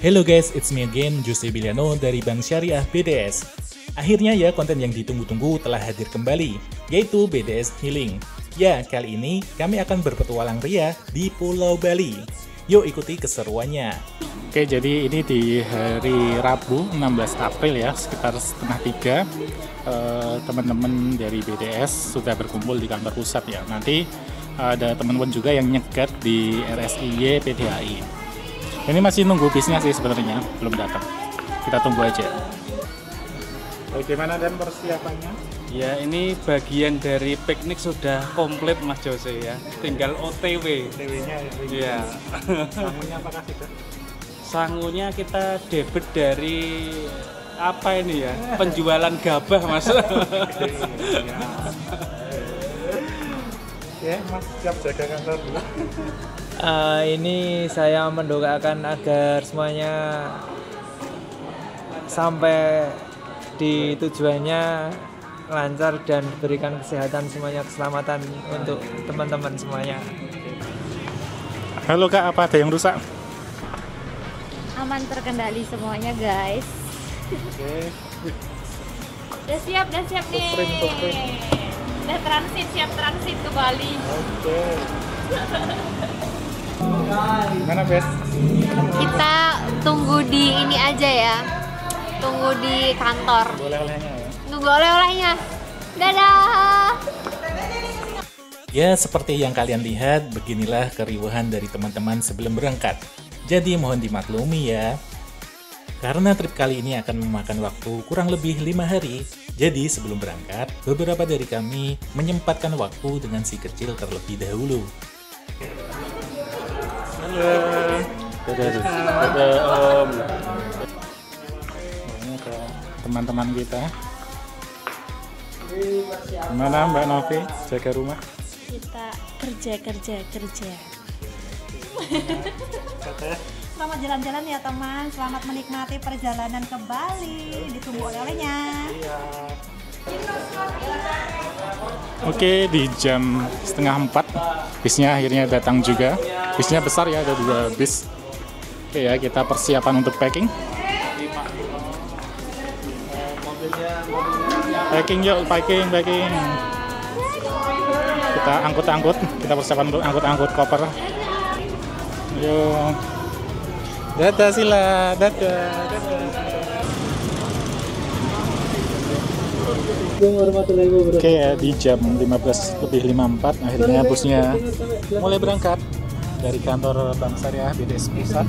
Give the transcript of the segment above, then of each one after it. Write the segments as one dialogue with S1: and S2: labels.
S1: Hello guys, it's me again, Jose Biliano dari Bank Syariah BDS. Akhirnya ya konten yang ditunggu-tunggu telah hadir kembali, yaitu BDS Healing. Ya, kali ini kami akan berpetualang ria di Pulau Bali. Yuk ikuti keseruannya. Oke, jadi ini di hari Rabu 16 April ya, sekitar setengah 3. Teman-teman dari BDS sudah berkumpul di kantor pusat ya. Nanti ada teman-teman juga yang nyegat di RSIY PDHI. Ini masih nunggu bisnya sih sebenarnya, belum datang. Kita tunggu aja. Bagaimana dan persiapannya?
S2: Ya, ini bagian dari piknik sudah komplit Mas Jose ya. Tinggal OTW.
S1: OTW-nya
S2: ya.
S1: Sangunya apakah sudah?
S2: Sangunya kita debit dari apa ini ya? Penjualan gabah, Mas.
S1: Ya, Mas siap jaga kantor dulu.
S3: Ini saya mendoakan agar semuanya sampai di tujuannya lancar dan berikan kesehatan semuanya, keselamatan untuk teman-teman semuanya.
S1: Halo Kak, apa ada yang rusak?
S4: Aman, terkendali semuanya guys.
S1: Oke.
S4: Udah siap nih. Udah siap transit ke Bali.
S1: Oke. Gimana Bes?
S4: Kita tunggu di ini aja ya. Tunggu di kantor.
S1: Oleh-olehnya ya?
S4: Nunggu oleh-olehnya. Dadah.
S1: Ya, seperti yang kalian lihat, beginilah keriuhan dari teman-teman sebelum berangkat. Jadi mohon dimaklumi ya. Karena trip kali ini akan memakan waktu kurang lebih 5 hari, jadi sebelum berangkat, beberapa dari kami menyempatkan waktu dengan si kecil terlebih dahulu. Halo. Dadah Om. Ini ke teman-teman kita. Gimana Mbak Novi, jaga rumah?
S5: Kita kerja. Selamat jalan-jalan ya teman, selamat menikmati perjalanan ke Bali, ditunggu oleh-olehnya.
S1: Oke, di jam setengah 4 bisnya akhirnya datang juga. Bisnya besar ya, ada 2 bis. Oke ya, kita persiapan untuk packing. Packing yuk, packing. Kita angkut, kita persiapan untuk angkut koper. Yuk. Dadah Sila, dadah. Oke ya, di jam 15:54 akhirnya busnya mulai berangkat dari kantor Bank Syariah BDS Pusat.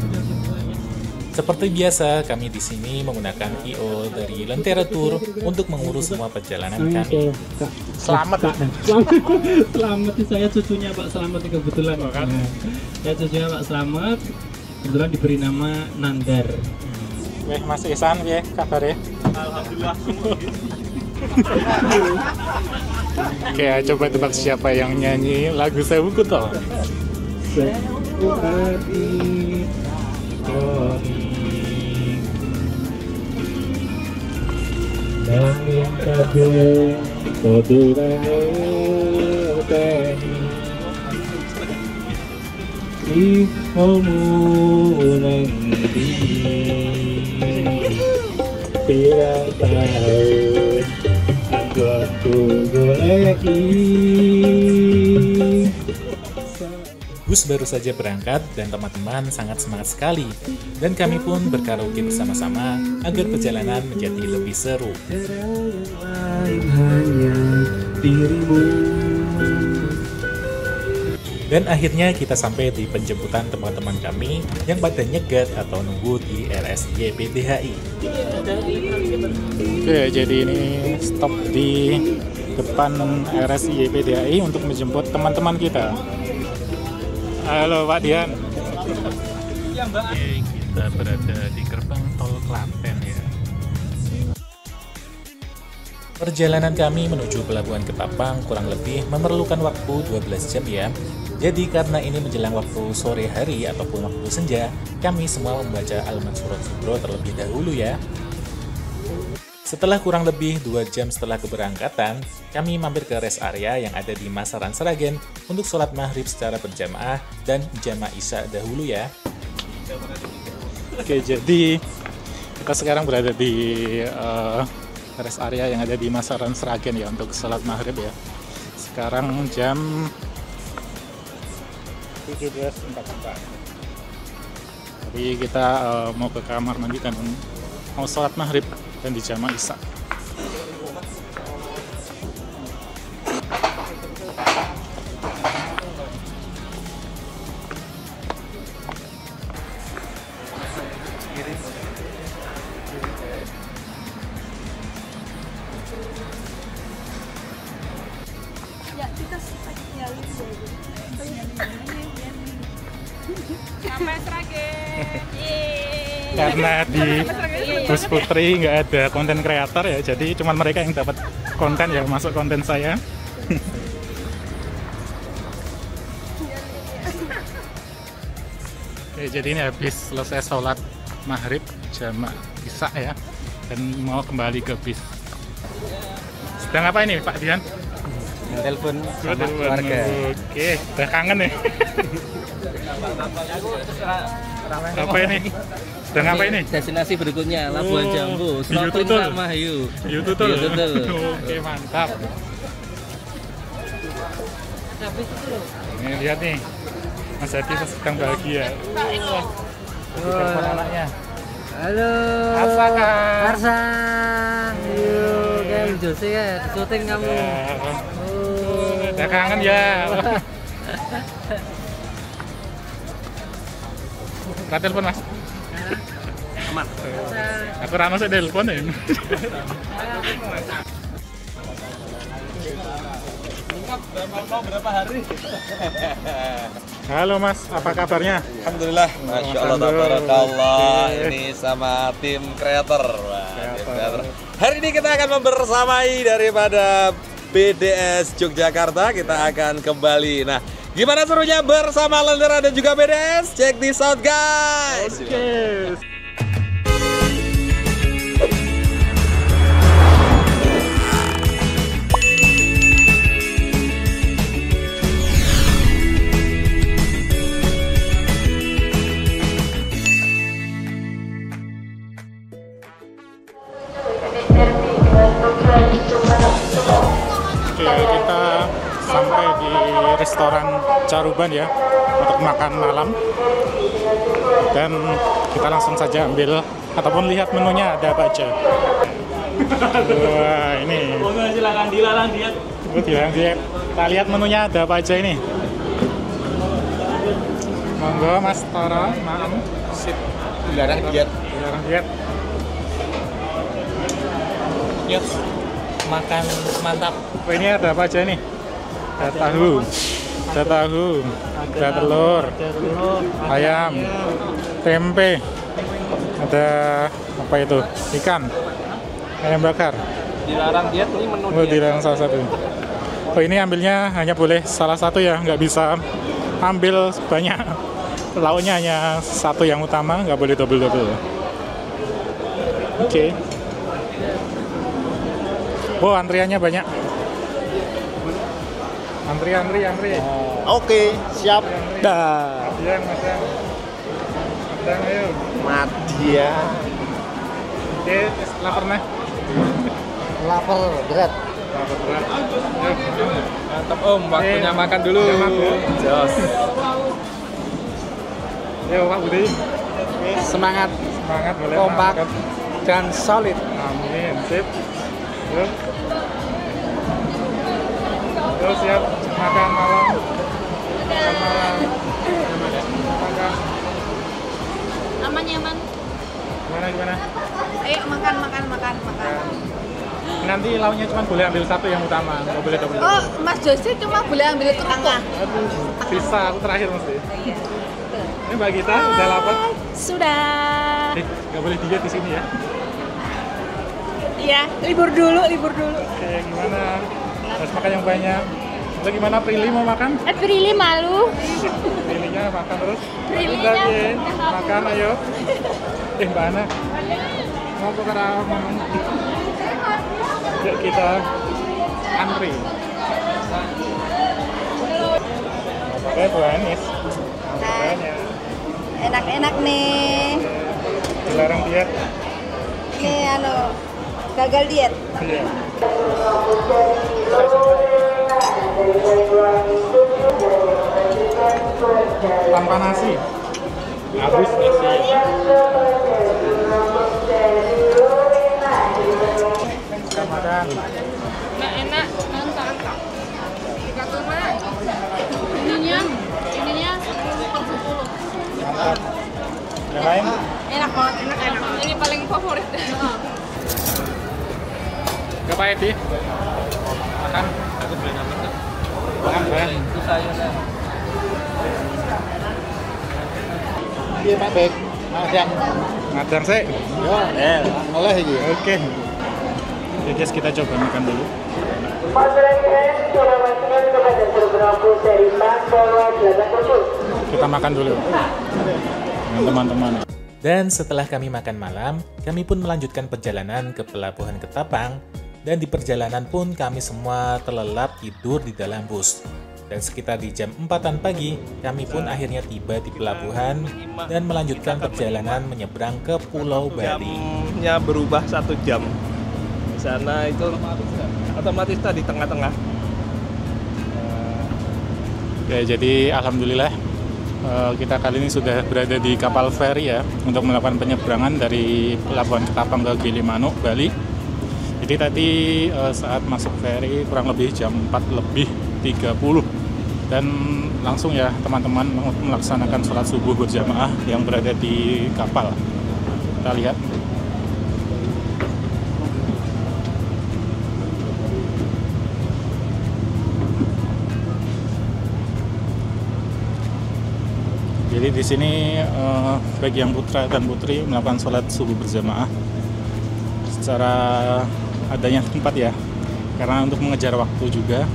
S1: Seperti biasa, kami di sini menggunakan IO dari Lentera Tour untuk mengurus semua perjalanan kami. Selamat Pak.
S6: Selamat saya cucunya Pak Selamat kebetulan. Ya cucunya Pak Selamat kebetulan diberi nama Nandar.
S1: Mas Ihsan, kabar ya?
S2: Alhamdulillah.
S1: Oke, coba tebak siapa yang nyanyi lagu Sewu Kuto. Bus baru saja berangkat dan teman-teman sangat semangat sekali. Dan kami pun berkaraoke bersama-sama agar perjalanan menjadi lebih seru. Dan akhirnya kita sampai di penjemputan teman-teman kami yang pada nyegat atau nunggu di RSIY PDHI. Oke, jadi ini stop di depan RSIY PDHI untuk menjemput teman-teman kita. Halo Pak Dian.
S2: Ya Mbak.
S1: Oke, kita berada di gerbang tol Klaten ya. Perjalanan kami menuju Pelabuhan Ketapang kurang lebih memerlukan waktu 12 jam ya. Jadi karena ini menjelang waktu sore hari ataupun waktu senja, kami semua membaca Al Mansurat Subro terlebih dahulu ya. Setelah kurang lebih 2 jam setelah keberangkatan, kami mampir ke rest area yang ada di Masaran Sragen untuk sholat maghrib secara berjamaah dan jamaah isya dahulu ya. Oke, jadi kita sekarang berada di rest area yang ada di Masaran Sragen ya untuk sholat maghrib ya. Sekarang jam 17.44. Jadi kita mau ke kamar mandi dan mau sholat maghrib dan dijamaah isya.
S5: Ya, kita ya
S2: Sampai Sragen.
S1: Karena di Bus Putri nggak ada konten kreator ya, jadi cuma mereka yang dapat konten yang masuk konten saya. Oke, jadi ini habis selesai sholat maghrib jamaah isya ya, dan mau kembali ke bis. Sedang apa ini Pak Dian?
S3: Telepon sama
S1: Telepon.
S3: keluarga.
S1: Oke, udah kangen nih. Apa ini? Sedang apa ini?
S7: Destinasi berikutnya Labuan
S1: Oh,
S7: Jambu,
S1: di
S7: snorkeling
S1: Yututul.
S7: sama hiu.
S1: Yututul.
S7: Yututul.
S1: Oke, mantap. Ini lihat nih, Mas Hadi sedang bahagia. Telepon anaknya.
S3: Halo.
S1: Arsa, Kak.
S3: Arsa. Yuk, kayak Jose ya, syuting kamu.
S1: Udah kangen ya. Kita telepon Mas.
S7: Aman.
S1: Aku rano saya telepon ya.
S7: Berapa hari?
S1: Halo Mas, apa kabarnya?
S8: Alhamdulillah, Masya Allah, tabarakallah. Ini sama tim kreator. Wah, tim kreator. Hari ini kita akan membersamai daripada BDS Yogyakarta. Kita akan kembali. Nah, gimana serunya bersama Lentera dan juga BDS? Check this out guys.
S1: Oke. Oke, kita sampai di restoran Caruban ya untuk makan malam, dan kita langsung saja ambil ataupun lihat menunya ada apa aja. Wah, ini
S2: Silakan dilarang diet.
S1: kita lihat menunya ada apa aja ini. Monggo Mas Toro, maaf.
S8: Sip, dilarang diet.
S1: Dilarang diet.
S3: Yuk, makan mantap.
S1: Oh, ini ada apa aja nih? Ada tahu, ada telur, ayam, tempe, ada apa itu? Ikan, ayam bakar.
S2: Dilarang diet ini menu
S1: Oh, dilarang salah satu. Oh, ini ambilnya hanya boleh salah satu ya, nggak bisa ambil banyak. Lauknya hanya satu yang utama, nggak boleh double-double. Oke. Oh, antriannya banyak. Antri.
S8: Oke, siap. Dah.
S1: Iya, Mas. Sedang ayo.
S8: Mati ya.
S1: Oke, lapar nah.
S3: Lapar berat.
S1: Lapar berat.
S2: Mantap Om, waktunya
S1: Oke.
S2: makan dulu.
S1: Makan dulu.
S2: Jos.
S1: Yo, Pak Budi.
S3: Semangat,
S1: Semangat boleh.
S3: kompak,
S1: makan.
S3: dan solid.
S1: Amin. Sip. Yuk. Yuk, siap makan malam. Makan malam. Makan.
S4: Aman nyaman.
S1: Gimana?
S4: Ayo makan.
S1: Nanti lauknya cuma boleh ambil satu yang utama, nggak boleh double.
S4: Oh, Mas Jose cuma boleh ambil itu tengah.
S1: Aduh, bisa aku terakhir mesti. Ini Mbak Gita udah lapar.
S4: Sudah.
S1: Nggak boleh diet di sini ya.
S4: Iya, libur dulu.
S1: Oke, gimana? Harus makan yang banyak. Lo gimana, Prilly mau makan?
S4: Prilly malu.
S1: Prilly-nya makan terus.
S4: Prilly-nya
S1: Udah, Ye.
S4: udah
S1: Makan, ayo. Mbak Ana. Mau ke Karawang. Yuk kita antri. Oke, Bu Anis. Banyak.
S5: enak-enak nih.
S9: Dilarang diet.
S5: Ini gagal diet.
S9: Iya. Tanpa nasi. Habis nasi. Ramadan.
S4: Enak, mantap. Tiga tuna. Ininya 10/10.
S9: Mantap. Yang lain?
S4: Enak banget, enak. Ini paling favorit.
S9: Gak pahit sih. Makan.
S7: Aku beli nama tuh.
S9: Makan kan?
S7: Itu sayurnya.
S9: Iya Pak Bek. Ngadang sih. Ya, oleh iki. Oke. Ya guys, kita coba makan dulu. Kita makan dulu dengan teman-teman.
S1: Dan setelah kami makan malam, kami pun melanjutkan perjalanan ke Pelabuhan Ketapang. Dan di perjalanan pun kami semua terlelap tidur di dalam bus. Dan sekitar di jam 4-an pagi, kami pun akhirnya tiba di pelabuhan dan melanjutkan perjalanan menyeberang ke Pulau Bali.
S7: Jamnya berubah 1 jam. Di sana itu otomatis di tengah-tengah.
S9: Ya, jadi alhamdulillah kita kali ini sudah berada di kapal feri ya untuk melakukan penyeberangan dari Pelabuhan Ketapang ke Gilimanuk, Bali. Jadi tadi saat masuk feri kurang lebih jam 4:30 dan langsung ya teman-teman melaksanakan sholat subuh berjamaah yang berada di kapal. Kita lihat. Jadi di sini bagi yang putra dan putri melakukan sholat subuh berjamaah secara adanya tempat ya, karena untuk mengejar waktu juga.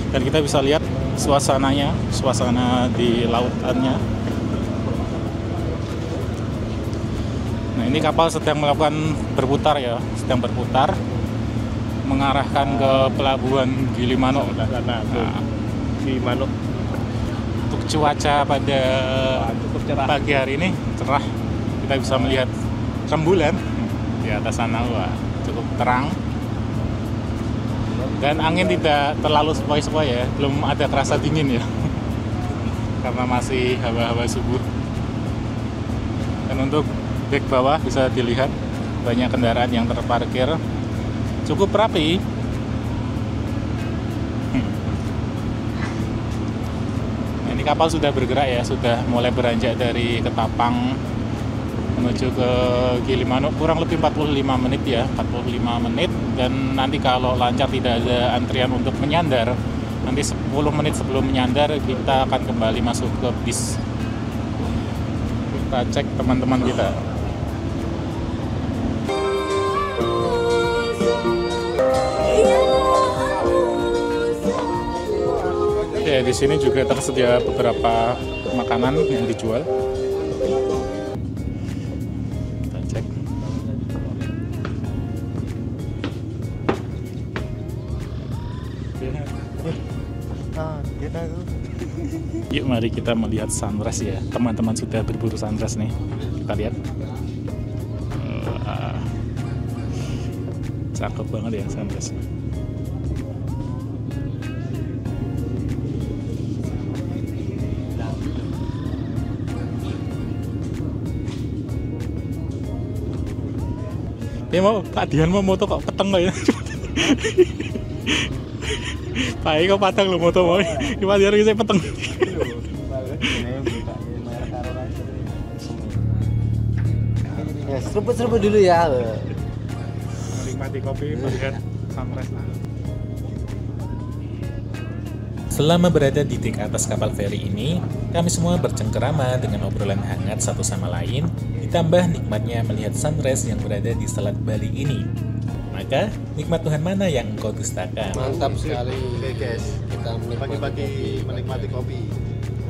S9: Dan kita bisa lihat suasananya, suasana di lautannya. Nah, ini kapal sedang melakukan berputar ya, sedang berputar mengarahkan ke Pelabuhan Gilimanuk.
S7: Nah, Gilimanuk.
S9: Untuk cuaca pada pagi hari ini cerah, kita bisa melihat rembulan di atas sana. Wah, cukup terang dan angin tidak terlalu sepoi-sepoi ya, belum ada terasa dingin ya karena masih hawa-hawa subuh. Dan untuk dek bawah bisa dilihat banyak kendaraan yang terparkir cukup rapi. Ini kapal sudah bergerak ya, sudah mulai beranjak dari Ketapang menuju ke Gilimanuk, kurang lebih 45 menit ya, 45 menit. Dan nanti kalau lancar tidak ada antrian untuk menyandar, nanti 10 menit sebelum menyandar kita akan kembali masuk ke bis. Kita cek teman-teman kita. Ya, di sini juga tersedia beberapa makanan yang dijual. Kita cek. Yuk, mari kita melihat sunrise ya. Teman-teman sudah berburu sunrise nih. Kita lihat. Cakep banget ya sunrise. Dia mau, Pak Dian mau moto kok peteng kok ya. Pak kok patang lo moto mau. Pak Dian bisa peteng.
S10: Ya, seruput-seruput dulu ya.
S9: Menikmati kopi, melihat sunrise.
S1: Selama berada di dek atas kapal feri ini, kami semua bercengkerama dengan obrolan hangat satu sama lain, ditambah nikmatnya melihat sunrise yang berada di Selat Bali ini. Maka, nikmat Tuhan mana yang engkau dustakan?
S10: Mantap sekali.
S11: Oke guys,
S10: Kita
S11: pagi-pagi menikmati kopi,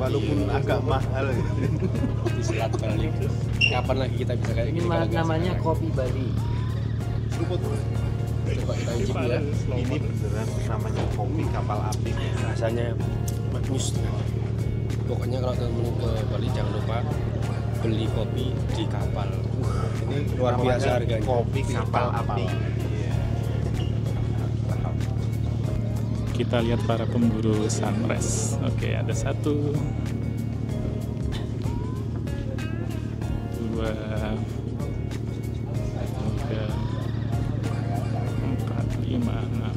S11: walaupun agak mahal
S10: di Selat Bali. Kapan lagi kita bisa kayak gini? Namanya kopi Bali.
S11: seruput.
S10: Coba kita icip ya.
S11: Ini beneran namanya kopi kapal api.
S10: Rasanya manis. Pokoknya kalau teman-teman ke Bali jangan lupa beli kopi di kapal. Ini luar biasa harganya.
S8: Kopi kapal api.
S9: Kita lihat para pemburu sunrise. Oke, ada 1, 2, 3, 4, 5, 6.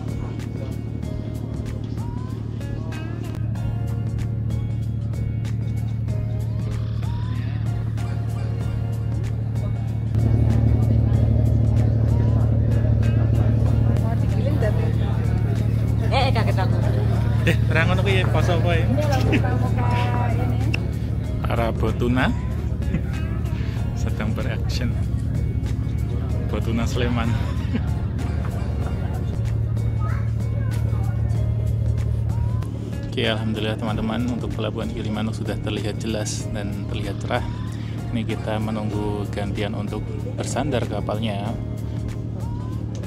S9: Terang ngono kuwi poso apa ya? Para botuna sedang beraction. Botuna Sleman. Oke, alhamdulillah teman-teman, untuk pelabuhan Gilimanuk sudah terlihat jelas dan terlihat cerah. Ini kita menunggu gantian untuk bersandar kapalnya.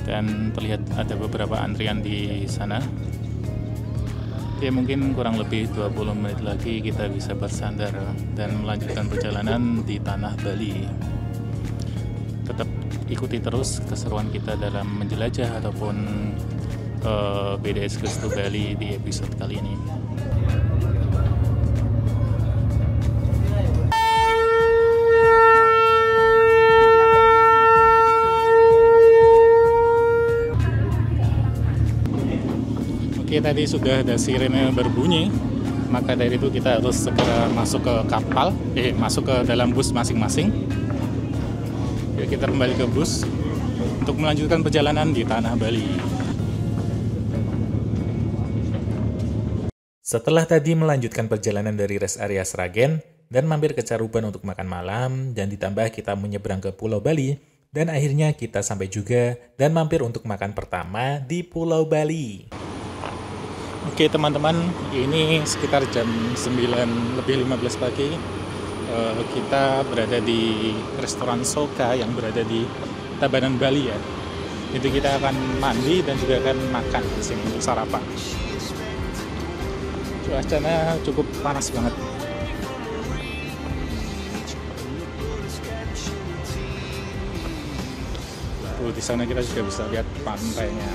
S9: Dan terlihat ada beberapa antrian di sana. Oke, mungkin kurang lebih 20 menit lagi kita bisa bersandar dan melanjutkan perjalanan di tanah Bali. Tetap ikuti terus keseruan kita dalam menjelajah ataupun BDS Goes to Bali di episode kali ini. Oke, tadi sudah ada sirene berbunyi, maka dari itu kita harus segera masuk ke kapal, masuk ke dalam bus masing-masing. Yuk kita kembali ke bus untuk melanjutkan perjalanan di tanah Bali.
S1: Setelah tadi melanjutkan perjalanan dari rest area Sragen dan mampir ke Caruban untuk makan malam, dan ditambah kita menyeberang ke Pulau Bali, dan akhirnya kita sampai juga dan mampir untuk makan pertama di Pulau Bali.
S9: Oke teman-teman, ini sekitar jam 9:15 pagi. Kita berada di restoran Soka yang berada di Tabanan Bali ya. Itu kita akan mandi dan juga akan makan di sini untuk sarapan. Cuacanya cukup panas banget. Tuh, di sana kita juga bisa lihat pantainya.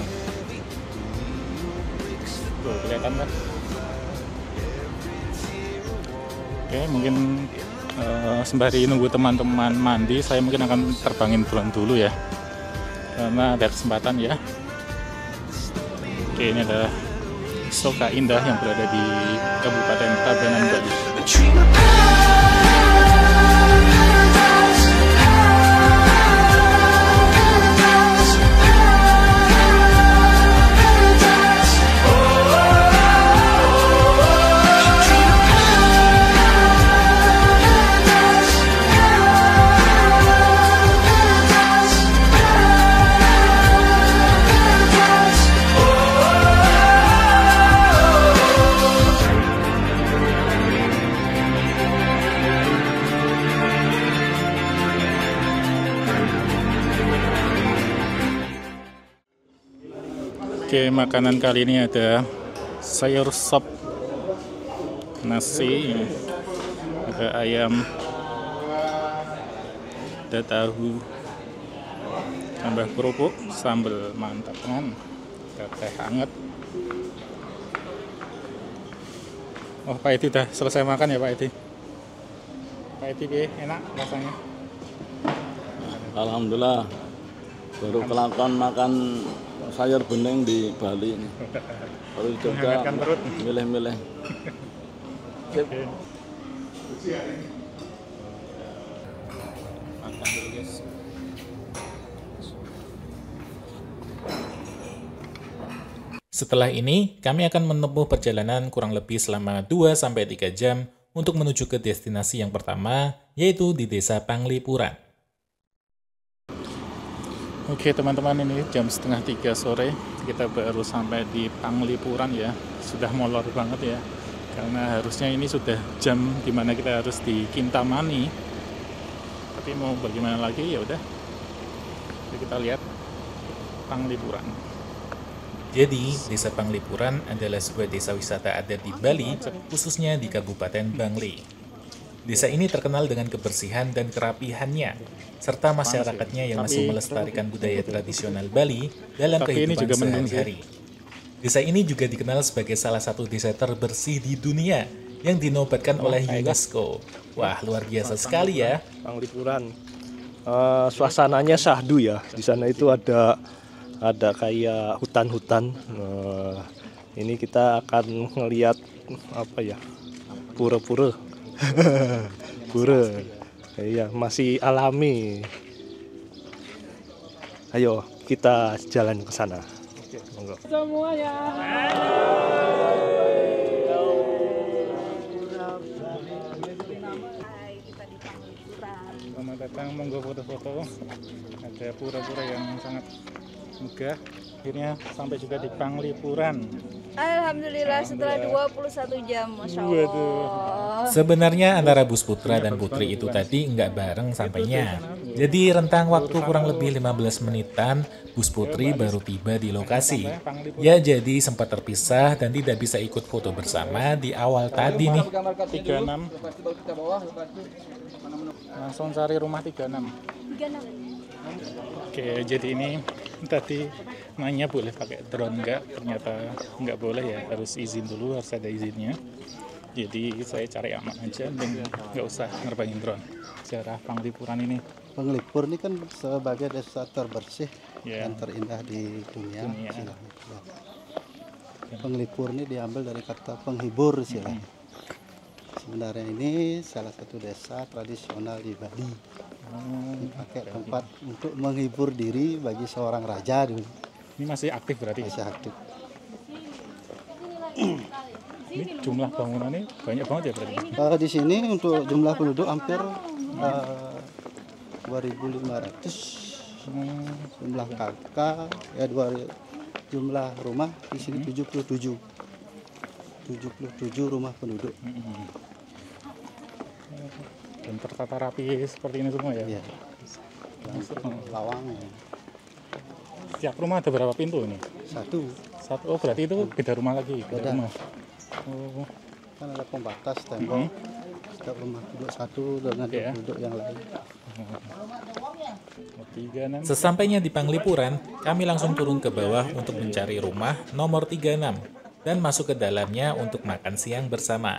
S9: Tuh, kelihatan kan? Oke, mungkin sembari nunggu teman-teman mandi, saya mungkin akan terbangin drone dulu ya, karena ada kesempatan ya. Oke, ini ada Soka Indah yang berada di Kabupaten Tabanan Bali. Oke, makanan kali ini ada sayur sop, nasi, ada ayam, ada tahu, tambah kerupuk, sambal, mantap kan? Ada teh hangat. Oh, Pak Edi udah selesai makan ya Pak Edi? Pak Edi, enak rasanya?
S12: Alhamdulillah, baru kelakon makan sayur bening di Bali ini. Baru juga milih-milih.
S9: Okay. Makan dulu guys.
S1: Setelah ini, kami akan menempuh perjalanan kurang lebih selama 2-3 jam untuk menuju ke destinasi yang pertama, yaitu di Desa Panglipuran.
S9: Oke teman-teman, ini jam 2:30 sore, kita baru sampai di Panglipuran ya. Sudah molor banget ya, karena harusnya ini sudah jam dimana kita harus di Kintamani. Tapi mau bagaimana lagi, ya udah. Jadi kita lihat Panglipuran.
S1: Jadi, Desa Panglipuran adalah sebuah desa wisata adat di Bali, khususnya di Kabupaten Bangli. Desa ini terkenal dengan kebersihan dan kerapihannya, serta masyarakatnya yang masih melestarikan budaya tradisional Bali dalam kehidupan sehari-hari. Desa ini juga dikenal sebagai salah satu desa terbersih di dunia yang dinobatkan oleh UNESCO. Wah, luar biasa sekali ya.
S7: Panglipuran. Suasananya syahdu ya. Di sana itu ada kayak hutan-hutan. Ini kita akan ngelihat apa ya? Pura-pura. Pura. Iya, masih alami. Ayo kita jalan ke sana. Monggo.
S3: Semuanya.
S9: Selamat datang, monggo foto-foto. Ada pura-pura yang sangat megah. Akhirnya sampai juga di Panglipuran.
S13: Alhamdulillah setelah 21 jam, Masya Allah.
S1: Sebenarnya antara Bus Putra dan Putri itu tadi nggak bareng sampainya. Jadi rentang waktu kurang lebih 15 menitan, Bus Putri baru tiba di lokasi. Ya jadi sempat terpisah dan tidak bisa ikut foto bersama di awal tadi nih.
S9: 36. Langsung cari rumah 36. Oke, jadi ini tadi nanya boleh pakai drone nggak? Ternyata nggak boleh ya, harus izin dulu, harus ada izinnya. Jadi saya cari aman aja dan nggak usah nerbangin drone. Sejarah Panglipuran ini.
S11: Panglipur ini kan sebagai desa terbersih
S9: dan
S11: terindah di dunia. Panglipur ini diambil dari kata penghibur istilahnya. Sebenarnya ini salah satu desa tradisional di Bali. Dipakai tempat untuk menghibur diri bagi seorang raja dulu.
S9: Ini masih aktif berarti?
S11: Masih aktif.
S9: Ini jumlah bangunannya banyak banget ya berarti?
S11: Di sini untuk jumlah penduduk hampir 2.500. Jumlah kakak ya jumlah rumah di sini 77 rumah penduduk.
S9: Dan tertata rapi seperti ini semua ya?
S11: Iya. Lawang.
S9: Setiap rumah ada berapa pintu ini?
S11: Satu.
S9: Oh berarti itu beda rumah lagi? Beda rumah.
S11: Oh. Kan ada pembatas tembok. Setiap rumah penduduk satu dengan penduduk yang lain.
S1: Sesampainya di Panglipuran, kami langsung turun ke bawah untuk mencari rumah nomor 36 dan masuk ke dalamnya untuk makan siang bersama.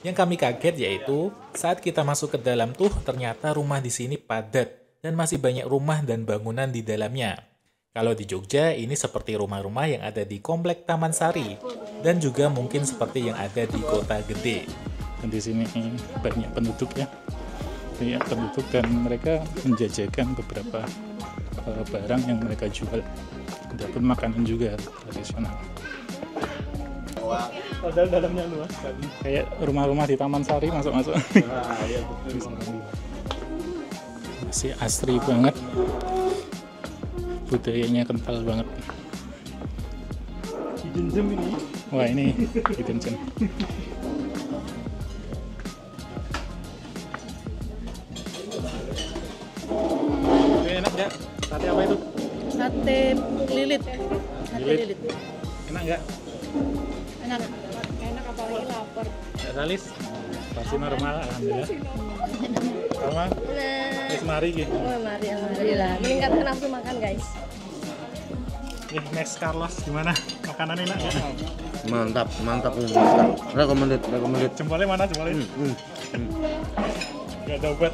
S1: Yang kami kaget yaitu saat kita masuk ke dalam tuh ternyata rumah di sini padat dan masih banyak rumah dan bangunan di dalamnya. Kalau di Jogja ini seperti rumah-rumah yang ada di Komplek Taman Sari dan juga mungkin seperti yang ada di kota gede.
S9: Dan di sini banyak penduduk ya. Banyak penduduk dan mereka menjajakan beberapa barang yang mereka jual. Ada pun makanan juga tradisional. Padahal dalamnya luas sekali. Kayak rumah-rumah di Taman Sari masuk-masuk. Masih asri banget. Budayanya kental banget. Hidden gem ini. Wah ini hidden gem. Enak nggak? Sate apa itu?
S14: Sate lilit. Sate lilit.
S9: Enak nggak?
S14: Enak. Enak apalagi lapar.
S9: Nggak salis? Pasti normal, alhamdulillah. Sama? Wis mari gitu.
S14: Oh, mari alhamdulillah. Meningkatkan nafsu makan, guys.
S9: Next Carlos gimana? Makanan enak ya?
S15: Mantap. Recommended.
S9: Jempolnya mana jempolnya? Gak ada obat.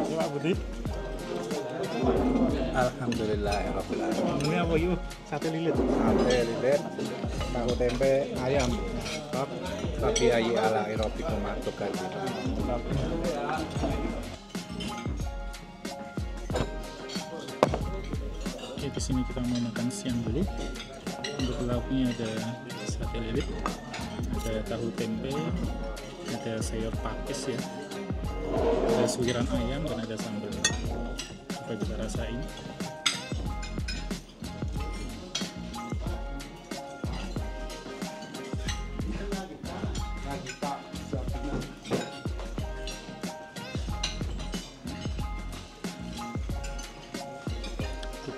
S9: Coba Budi.
S15: Alhamdulillah ya Rabbil alamin.
S9: Ini apa yuk? Sate lilit.
S15: Sate lilit, tahu tempe, ayam. Tapi ayi ala Eropa kematuk kan.
S9: Oke, di sini kita mau makan siang dulu. Untuk lauknya ada sate lilit, ada tahu tempe, ada sayur pakis ya, ada suiran ayam dan ada sambal. Coba kita rasain.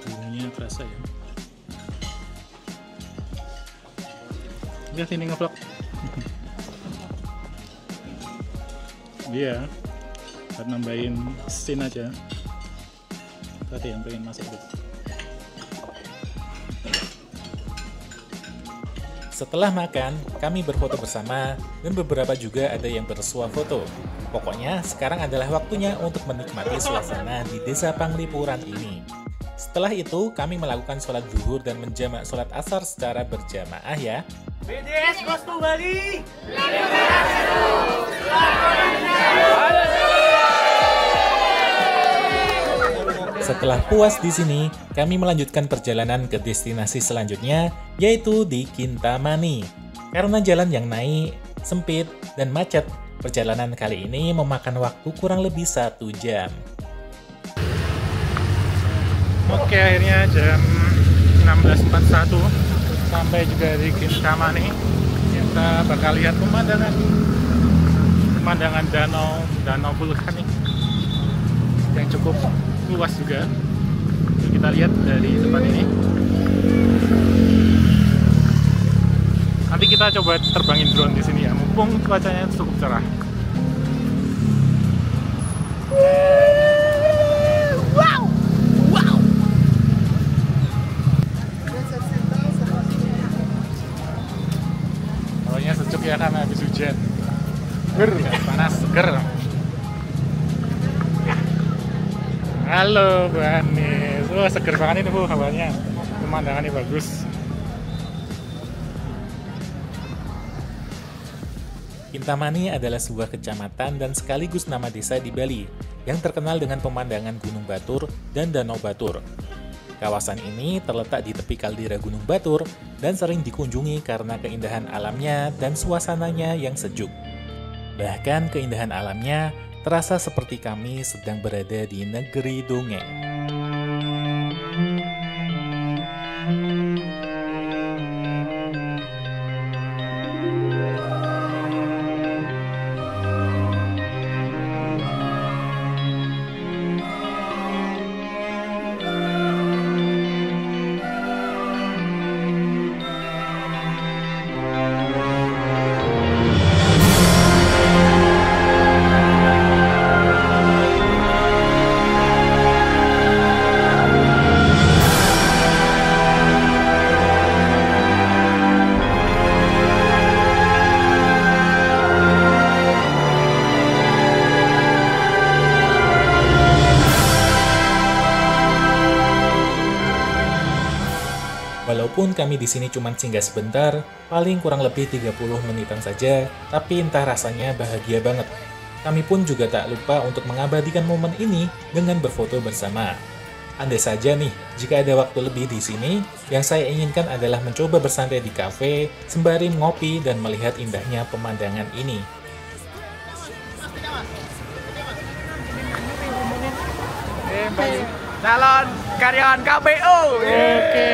S9: Bumbunya terasa ya. Udah sini ngevlog. Iya, buat nambahin scene aja. Tadi yang pengen masuk tuh.
S1: Setelah makan, kami berfoto bersama dan beberapa juga ada yang bersuah foto. Pokoknya sekarang adalah waktunya untuk menikmati suasana di Desa Panglipuran ini. Setelah itu, kami melakukan sholat zuhur dan menjamak sholat asar secara berjamaah ya.
S16: BDS Kostum Bali.
S1: Setelah puas di sini, kami melanjutkan perjalanan ke destinasi selanjutnya, yaitu di Kintamani. Karena jalan yang naik, sempit, dan macet, perjalanan kali ini memakan waktu kurang lebih 1 jam.
S9: Oke, akhirnya jam 16.41 sampai juga di Kintamani. Kita bakal lihat pemandangan danau vulkanik yang cukup luas juga. Kita lihat dari tempat ini. Nanti kita coba terbangin drone di sini ya, mumpung cuacanya cukup cerah.
S16: Wow. Wow.
S9: Hawanya sejuk ya karena habis hujan. Panas, seger. Halo Bu Anis, wah seger banget ini Bu hawanya, pemandangannya bagus.
S1: Kintamani adalah sebuah kecamatan dan sekaligus nama desa di Bali yang terkenal dengan pemandangan Gunung Batur dan Danau Batur. Kawasan ini terletak di tepi kaldera Gunung Batur dan sering dikunjungi karena keindahan alamnya dan suasananya yang sejuk. Bahkan keindahan alamnya terasa seperti kami sedang berada di negeri dongeng. Walaupun kami di sini cuma singgah sebentar, paling kurang lebih 30 menitan saja, tapi entah rasanya bahagia banget. Kami pun juga tak lupa untuk mengabadikan momen ini dengan berfoto bersama. Andai saja nih, jika ada waktu lebih di sini, yang saya inginkan adalah mencoba bersantai di kafe, sembari ngopi dan melihat indahnya pemandangan ini.
S16: Calon karyawan KPU.
S9: Oke.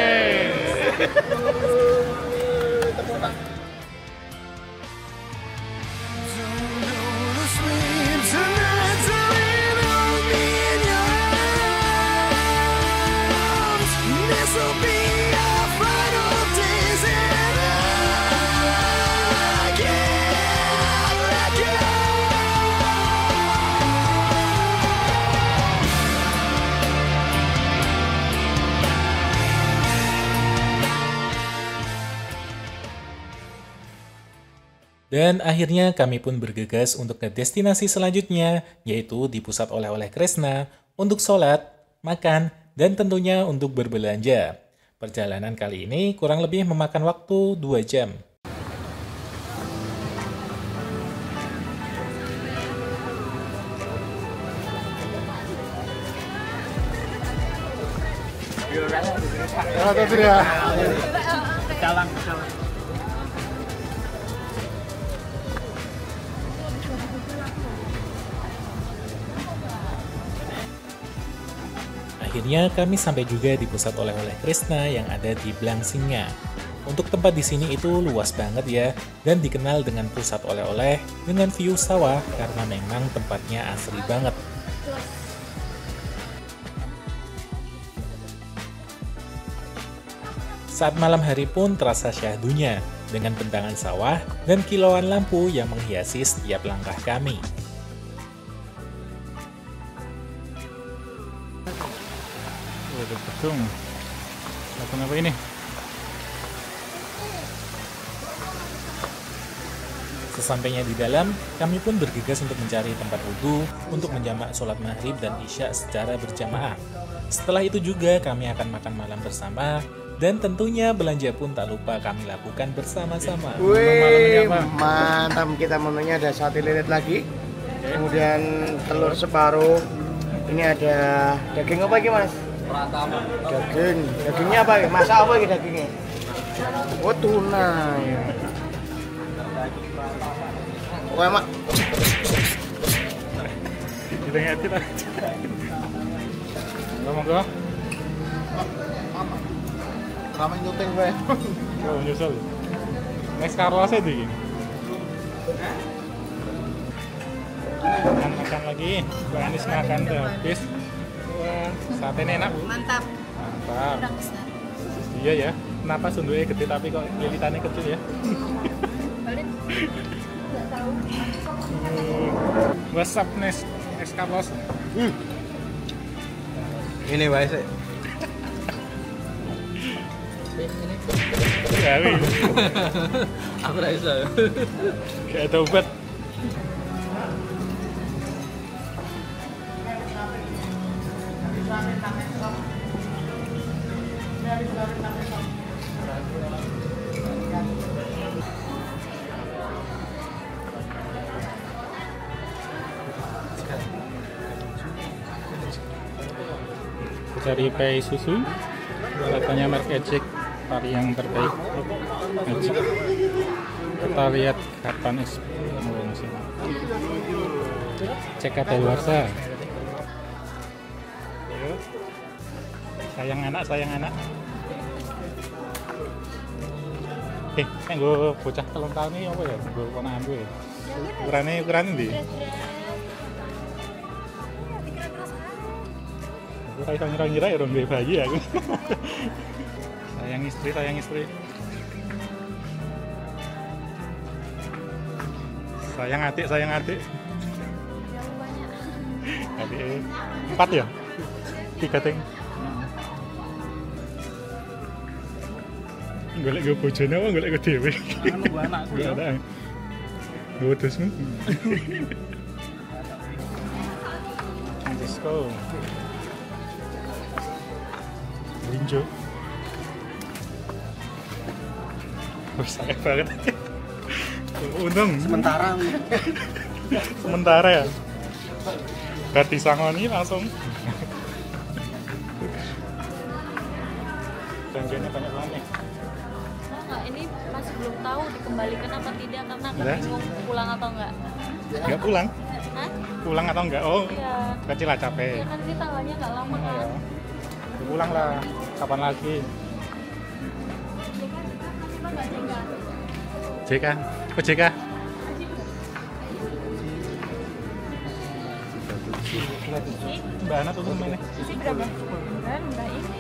S1: Dan akhirnya kami pun bergegas untuk ke destinasi selanjutnya, yaitu di pusat oleh-oleh Kresna, untuk sholat, makan, dan tentunya untuk berbelanja. Perjalanan kali ini kurang lebih memakan waktu 2 jam.
S16: Jalan.
S1: Akhirnya kami sampai juga di pusat oleh-oleh Kresna yang ada di Blangsinga. Untuk tempat di sini itu luas banget ya, dan dikenal dengan pusat oleh-oleh dengan view sawah karena memang tempatnya asri banget. Saat malam hari pun terasa syahdunya, dengan bentangan sawah dan kilauan lampu yang menghiasi setiap langkah kami.
S9: Waduh, betung. Betung apa ini?
S1: Sesampainya di dalam, kami pun bergegas untuk mencari tempat wudhu untuk menjamak sholat maghrib dan isya secara berjamaah. Setelah itu juga kami akan makan malam bersama, dan tentunya belanja pun tak lupa kami lakukan bersama-sama.
S16: Wih, mantap. Kita menunya ada sate lilit lagi, kemudian telur separuh. Ini ada daging apa lagi, Mas? Dagingnya apa? Masak apa lagi dagingnya? Oh, tuna ya. Wah, Mak.
S9: Kita ngerti lah. Monggo.
S15: Ramai nyuting gue.
S9: Oh, nyusul. Next Carlos itu gini. Makan lagi. Mbak Anis makan udah habis. Wah, satenya enak.
S14: Mantap.
S9: Mantap. Iya ya. Kenapa sunduknya gede tapi kok lilitannya kecil ya? What's up, Next Carlos?
S15: Ini baik sih.
S2: Aku tak bisa.
S9: Kayak ada obat. Cari pay susu, katanya merek Ejek vari yang terbaik. Ejek. Kita lihat kapan cek kadaluarsa. Sayang anak. Gue bocah telung tahun ini apa ya? Gue ponakan gue. Ukuran ini. Saya ngira-ngira ya orang bayi aku. Sayang istri. Sayang adik. Adik 4 ya? 3 ting. Golek gue bojone apa golek gue dhewe?
S2: Gue anakku ya.
S9: Gue terusmu. Let's go. Linjo. Sayang banget. Untung. Sementara ya. Biar disangoni langsung. Belanjanya banyak banget.
S17: Enggak, ini masih belum tahu dikembalikan apa tidak karena aku bingung pulang atau enggak.
S9: Enggak pulang?
S17: Hah?
S9: Pulang atau enggak? Oh,
S17: iya.
S9: kecil lah capek.
S17: Iya kan ini tanggalnya enggak lama kan.
S9: Pulang lah, kapan lagi? JK? Oh JK? Mbak Ana tuh mana?
S14: Isi berapa? Mbak ini.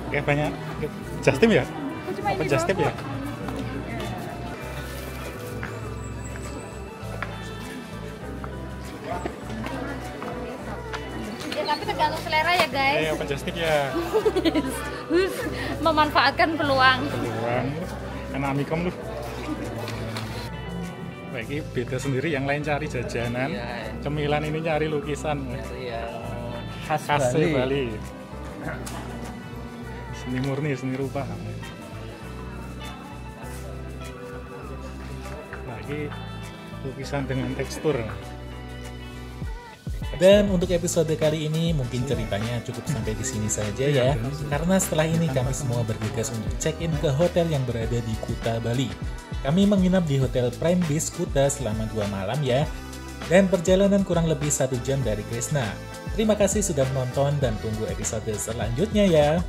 S9: Kayak banyak just tip ya? Apa just tip ya?
S17: Tapi tergantung selera ya guys.
S9: Open just tip ya.
S17: Memanfaatkan peluang.
S9: Kan amikom lu. Bagi beda sendiri, yang lain cari jajanan, cemilan ini nyari lukisan.
S2: Khas
S9: Bali. Seni murni, seni rupa. Lagi lukisan dengan tekstur.
S1: Dan untuk episode kali ini mungkin ceritanya cukup sampai di sini saja ya. Karena setelah ini kami semua bergegas untuk check-in ke hotel yang berada di Kuta, Bali. Kami menginap di Hotel Prime Beach Kuta selama 2 malam ya. Dan perjalanan kurang lebih 1 jam dari Kresna. Terima kasih sudah menonton dan tunggu episode selanjutnya ya.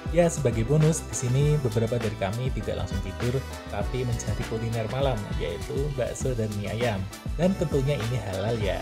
S1: Ya, sebagai bonus, di sini beberapa dari kami tidak langsung tidur, tapi mencari kuliner malam, yaitu bakso dan mie ayam. Dan tentunya ini halal ya.